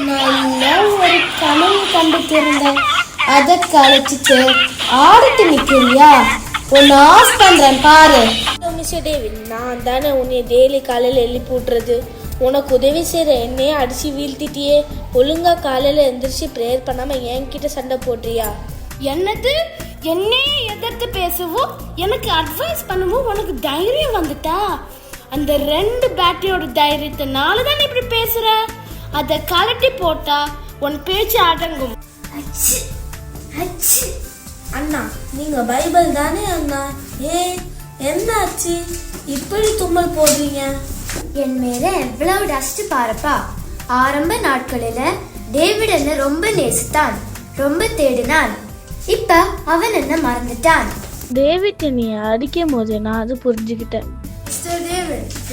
நல்ல ஒரு கனவு கண்டுட்டு இருந்தேன். அதை கழிச்சிட்டு ஆடிட்டு நிக்கிறியா? உன்னை ஆஃப் பண்றேன் பாரு. மிஸ்டர் டேவிட், நான் தானே உன்னை டெய்லி காலையில் எழுப்பி விட்றது. உனக்கு உதவி செய்கிற என்னையே அடித்து வீழ்த்திட்டியே. ஒழுங்கா காலையில் எந்திரிச்சு ப்ரேயர் பண்ணாமல் என்கிட்ட சண்டை போடுறியா? என்னது? என்னையே எதிர்த்து பேசவும் எனக்கு அட்வைஸ் பண்ணவும் உனக்கு தைரியம் வந்துட்டா? அந்த 2 பேட்டரியோட தைரியத்தினால தான் இப்படி பேசுற. அதை கலட்டி போட்டா உன் பேச்சு அடங்கும். அண்ணா, நீங்க பைபிள் தானே அண்ணா? என்னாச்சு இப்படி தும்மல் போடுறீங்க? என் மேல எவ்வளவு டஸ்ட் பாருப்பா. ஆரம்ப நாட்களில டேவிட் என்ன ரொம்ப நேசித்தான், ரொம்ப தேடினான். இப்ப அவன் என்ன மறந்துட்டான். டேவிட் நீ அடிக்கும் போது நான் அது புரிஞ்சுக்கிட்டேன்.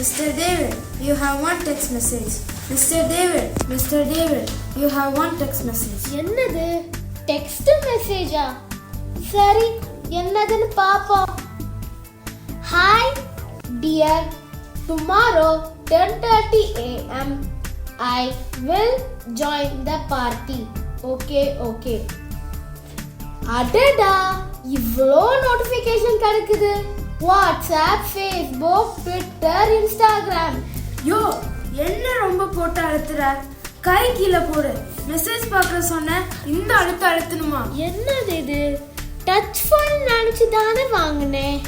Mr. David, you have one text message. Mr. David, you have one text message. என்னது? டெக்ஸ்ட் மெசேஜா? சரி, என்னதுன்னு பாப்போம். Hi dear, tomorrow 10:30 AM I will join the party. Okay. அடடா, இவ்ளோ நோட்டிஃபிகேஷன் கிடைக்குது. WhatsApp, Facebook, Twitter, Instagram. யோ, என்ன ரொம்ப போட்டு அழுத்துற? கை கீழே போடு. மெசேஜ் பார்க்க சொன்ன, இந்த அழுத்தணுமா? என்னது இது? டச் ஃபோன் நினைச்சு தானே வாங்கினேன்.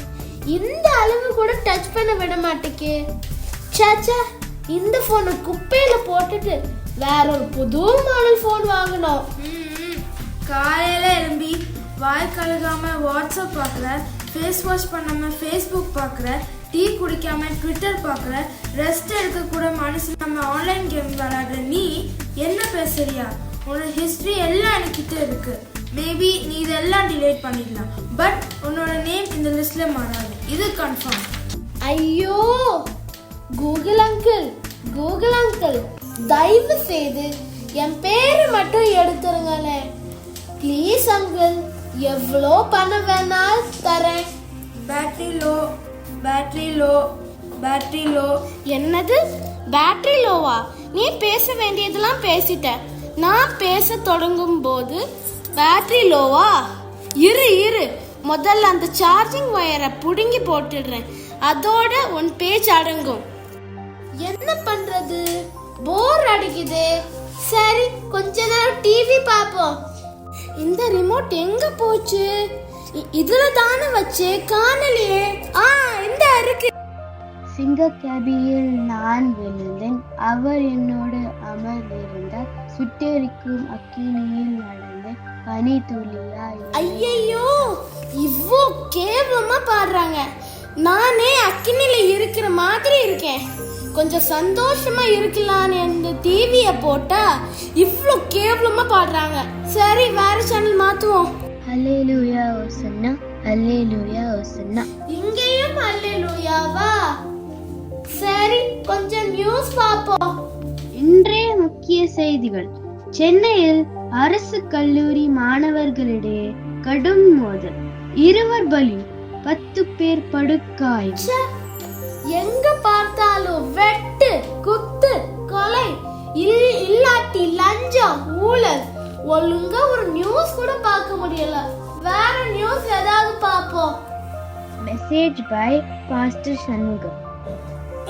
இந்த அளவு கூட டச் பண்ண விட மாட்டேக்கு. சாச்சா, இந்த போனை குப்பையில போட்டுட்டு வேற ஒரு புது மாடல் போன் வாங்கணும். காலையில எழும்பி வாய் கழுகாம வாட்ஸ்அப் பார்க்குற, ஃபேஸ் வாஷ் பண்ணாம ஃபேஸ்புக் பார்க்குற, டீ குடிக்காம ட்விட்டர் பார்க்குற, ரெஸ்ட் எடுக்க கூட மனசு நம்ம ஆன்லைன் கேம் விளையாடுற நீ என்ன பேசுறியா? உன்னோட ஹிஸ்டரி எல்லாம் எனக்கிட்ட இருக்கு. மேபி நீ இதெல்லாம் டிலீட் பண்ணிடலாம், பட் உன்னோட நேம் இந்த லிஸ்ட்ல மாறாது, இது கன்ஃபார்ம். ஐயோ, கூகுள் அங்கிள், தயவு செய்து என் பேரை மட்டும் எடுத்துருங்களேன் ப்ளீஸ் அங்கிள். எவ்வளோ பணம் வேணாலும் தரேன். Battery low. என்னது? பேட்டரி லோவா? நீ பேச வேண்டியதெல்லாம் பேசிட்ட. நான் பேச தொடங்கும் போது பேட்டரி லோவா? இரு, முதல்ல அந்த சார்ஜிங் வயரை புடுங்கி போட்டுடுறேன். அதோட உன் பேச்சு அடங்கும். என்ன பண்றது? போர் அடிக்குது. சரி, கொஞ்ச நேரம் டிவி பாப்போம். இந்த ரிமோட் எங்க போச்சு? இதுல தானே வச்சு காணலையே. இந்த இருக்கு. சிங்க கேபியில் நான் விழுந்தேன், அவர் என்னோடு அமர்ந்திருந்தார். சுட்டெரிக்கும் அக்கினியில் நடந்தேன், பனி துளியாய். ஐயையோ, இவ்வளோ கேவலமா பாடுறாங்க. நானே அக்கினில இருக்கிற மாதிரி இருக்கேன். கொஞ்சம் சந்தோஷமா இருக்கலான்னு இந்த டிவிய போட்டா இவ்ளோ கேவலமா பாடுறாங்க. சரி, வேற சேனல் மாத்துவோம். அல்லேலூயா ஓசன்னா, அல்லேலூயா ஓசன்னா. இங்கேயும் அல்லேலூயாவா? சரி, கொஞ்சம் நியூஸ் பாப்போம். இன்றைய முக்கிய செய்திகள். சென்னையில் அரசு கல்லூரி மாணவர்களிடையே கடும் மோதல், 2 பலி, 10 பேர் படுகாயம். எங்க பார்த்தாலும் வெட்டு, குத்து, கொலை, இல்லாட்டி லஞ்சம், ஊழல். ஒழுங்கா ஒரு நியூஸ் கூட பார்க்க முடியல. வேற நியூஸ் ஏதாவது பார்ப்போம். Message by pastor Shanmugam.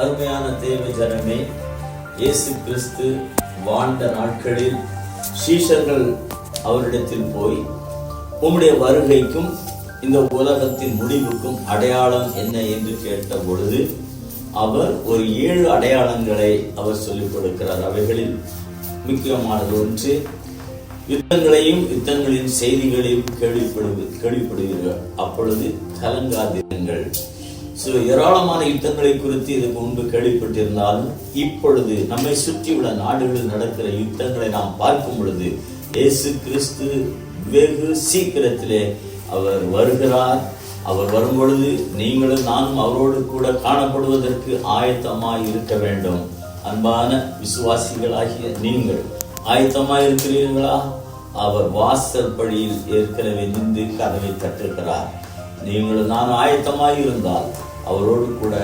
அருமையான தேவ ஜனமே, இயேசு கிறிஸ்து வாழ்ந்த நாட்களில் சீஷர்கள் அவரிடத்தில் போய், உம்முடைய வருகைக்கும் இந்த உலகத்தின் முடிவுக்கும் அடையாளம் என்ன என்று கேட்ட பொழுது அவர் ஒரு 7 அடையாளங்களை அவர் சொல்லிக் கொடுக்கிறார். அவைகளில் முக்கியமானது ஒன்று, யுத்தங்களையும் யுத்தங்களின் செய்திகளையும் கேள்விப்படுவீர்கள், அப்பொழுது கலங்காதிருங்கள். ஏராளமான யுத்தங்களை குறித்து இதுக்கு முன்பு கேள்விப்பட்டிருந்தாலும் இப்பொழுது நம்மை சுற்றியுள்ள நாடுகளில் நடக்கிற யுத்தங்களை நாம் பார்க்கும் பொழுது இயேசு கிறிஸ்து வெகு சீக்கிரத்திலே அவர் வருகிறார். அவர் வரும் பொழுது நீங்களும் நானும் அவரோடு கூட காணப்படுவதற்கு ஆயத்தமாய் இருக்க வேண்டும். அன்பான விசுவாசிகளாகிய நீங்கள் ஆயத்தமாய் இருக்கிறீர்களா? அவர் வாசல் படியில் ஏற்கனவே நின்று கதவை தட்டுகிறார். நீங்களும் நானும் ஆயத்தமாய் இருந்தால் அவரோடு கூட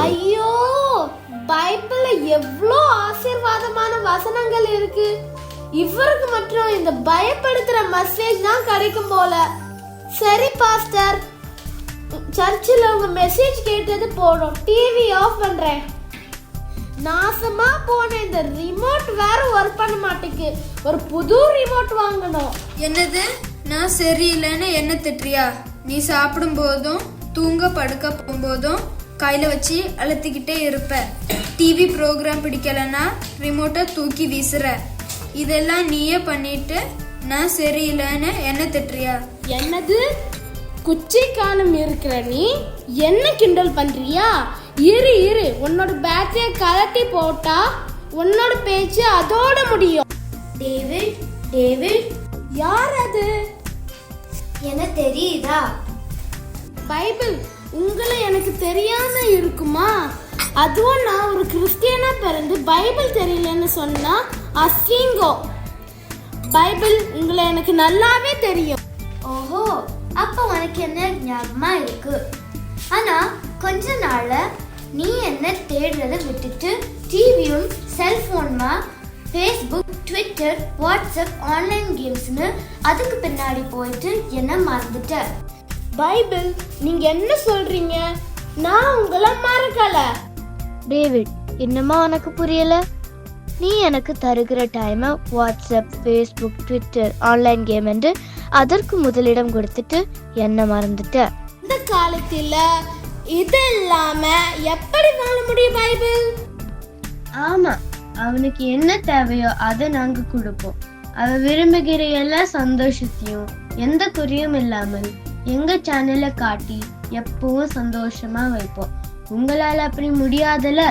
ஐயோ, பைபிள்ல எவ்வளோ ஆசீர்வாதமான வசனங்கள் இருக்கு. இவருக்கு மட்டும் இந்த பயப்படுத்துற மெசேஜ் தான் கிடைக்கும் போல. சரி பாஸ்டர், சர்ச்சில் உங்க மெசேஜ் கேட்டது போடும், டிவி ஆஃப் பண்றேன். நாசமா போன இந்த ரிமோட் வேற ஒர்க் பண்ண மாட்டேங்குது. ஒரு புது ரிமோட் வாங்கணும். என்னது, நான் சரியில்லைன்னு என்ன திட்டுறியா? நீ சாப்பிடும் போதும் தூங்க படுக்க போகும்போதும் கையில வச்சு அழுத்திக்கிட்டே இருப்ப. டிவி ப்ரோக்ராம் பிடிக்கலன்னா ரிமோட்டை தூக்கி வீசுற. இதெல்லாம் நீயே பண்ணிட்டு நான் சரியில்லைன்னு என்ன திட்டுறியா? என்னது, குச்சி காலம் இருக்கிற நீ என்ன கிண்டல் பண்றியா? இரு உன்னோட பேட்டரிய கலட்டி போட்டா உன்னோட பேச்சு அதோட முடியும். டேவிட் யார் அது? என்ன தெரியுதா? பைபிள் உங்களை எனக்கு தெரியாம இருக்குமா? அதுவும் நான் ஒரு கிறிஸ்டியனா பிறந்து பைபிள் தெரியலன்னு சொன்னா அசிங்கம். பைபிள் உங்களை எனக்கு நல்லாவே தெரியும். ஓஹோ, அப்ப உனக்கு என்ன ஞாபகமா இருக்கு. ஆனா கொஞ்ச நாள்ல நீ என்ன தேடுறத விட்டுட்டு டிவியும் செல்போன்மா ஃபேஸ்புக், ட்விட்டர், வாட்ஸ்அப், ஆன்லைன் கேம்ஸ்னு அதுக்கு பின்னாடி போயிட்டு என்ன மறந்துட்ட. பைபிள் நீங்க என்ன சொல்றீங்க? நான் உங்களை மறக்கல. டேவிட், என்னமா உனக்கு புரியல? நீ எனக்கு தருகிற டைமை WhatsApp, Facebook, Twitter, online game என்று அதற்கு முதலிடம் கொடுத்துட்டு என்ன மறந்துட்ட. இந்த காலத்துல இது இல்லாம எப்படி வாழ முடியும் பைபிள்? ஆமா, அவனுக்கு என்ன தேவையோ அதை நாங்க கொடுப்போம். அவ விரும்புகிற எல்லா சந்தோஷத்தையும் எந்த குறையும் இல்லாமல் எங்க சேனல்ல காட்டி எப்பவும் சந்தோஷமா வைப்போம். உங்களால அப்படி முடியாதுல,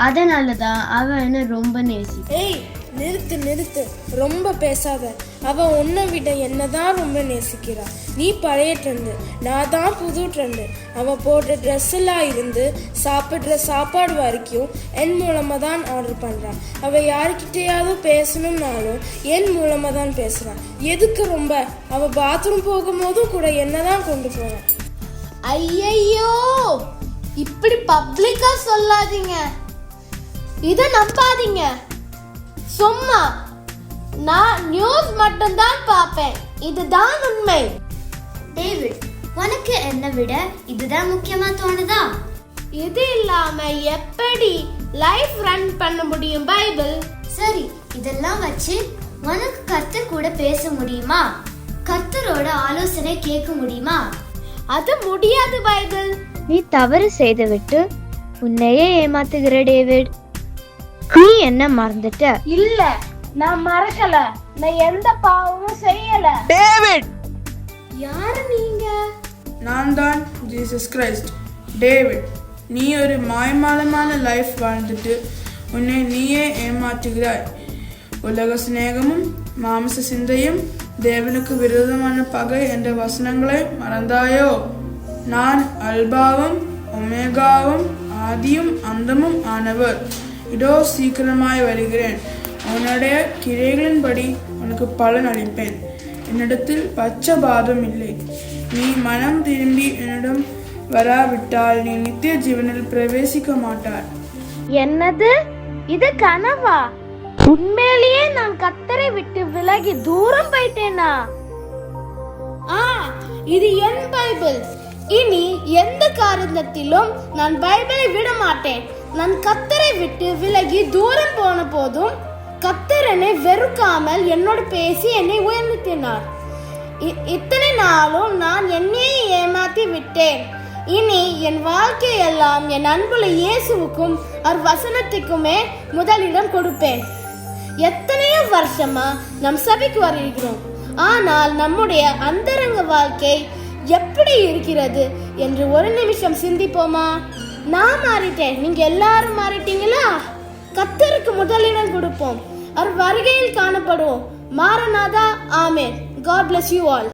அதனாலதான் அவ என்ன ரொம்ப நேசி. ஏய், நிறுத்து, ரொம்ப பேசாத. அவ உன்னை விட என்னதான் ரொம்ப நேசிக்கிறா. நீ பழைய ட்ரெண்டு, நான் தான் புது ட்ரெண்டு. அவ போடுற ட்ரெஸ் எல்லாம் இருந்து சாப்பிட்ற சாப்பாடு வரைக்கும் என் மூலமா தான் ஆர்டர் பண்றான். அவ யாருக்கிட்டையாவது பேசணும்னாலும் என் மூலமா தான் பேசுறான். எதுக்கு ரொம்ப? அவ பாத்ரூம் போகும்போதும் கூட என்னதான் கொண்டு போறான். ஐயையோ, இப்படி பப்ளிக்கா சொல்லாதீங்க. இத நம்பாதீங்க. சும்மா நான் நியூஸ் மட்டும் தான் பார்ப்பேன். இதுதான் உண்மை. டேவிட், உனக்கு என்ன விட இதுதான் முக்கியமா தோணுதா? இது இல்லாம எப்படி லைஃப் ரன் பண்ண முடியும் பைபிள்? சரி, இதெல்லாம் வச்சு உனக்கு கர்த்தர் கூட பேச முடியுமா? கர்த்தரோட ஆலோசனை கேட்க முடியுமா? அது முடியாது பைபிள். நீ தவறு செய்துவிட்டு உன்னையே ஏமாத்துகிற டேவிட். நீ என்ன மறந்துட்ட? இல்ல, நான் மறக்கல. நான் எந்த பாவமும் செய்யல. டேவிட், யாரு நீங்க? நான் தான் ஜீசஸ் கிரைஸ்ட். டேவிட், நீ ஒரு மாய்மாலமான லைஃப் வாழ்ந்துட்டு உன்னை நீயே ஏமாற்றுகிறாய். உலக சிநேகமும் மாம்ச சிந்தையும் தேவனுக்கு விரோதமான பகை என்ற வசனங்களை மறந்தாயோ? நான் அல்பாவும் ஒமேகாவும் ஆதியும் அந்தமும் ஆனவர். இதோ சீக்கிரமாய் வருகிறேன். உன்னுடைய கிரைகளின்படி உனக்கு பலன் அளிப்பேன். என்னிடத்தில் பட்சபாதம் இல்லை. நீ மனம் திரும்பி என்னிடம் வராவிட்டால் நீ நித்திய ஜீவனில் பிரவேசிக்க மாட்டார். என்னது, இது கனவா? உண்மையிலேயே நான் கர்த்தரை விட்டு விலகி தூரம் போயிட்டேனா? இது என் பைபிள். இனி எந்த காரணத்திலும் நான் பைபிளை விட மாட்டேன். நான் கர்த்தரை விட்டு விலகி தூரம் போன போதும் கர்த்தர் என்னை வெறுக்காமல் என்னோடு பேசி என்னை உயர்த்தினார். இத்தனை நாளும் நான் என்னையே ஏமாத்தி விட்டேன். இனி என் வாழ்க்கையெல்லாம் என் அன்புள்ள இயேசுவுக்கும் அவர் வசனத்துக்குமே முதலிடம் கொடுப்பேன். எத்தனையோ வருஷமா நம் சபைக்கு வருகிறோம், ஆனால் நம்முடைய அந்தரங்க வாழ்க்கை எப்படி இருக்கிறது என்று ஒரு நிமிஷம் சிந்திப்போமா? நான் மாறிட்டேன், நீங்க எல்லாரும் மாறிட்டீங்களா? கர்த்தருக்கு முதலிடம் கொடுப்போம். அவர் வருகையில் காணப்படுவோம். மாரநாதா. ஆமென். God bless you all.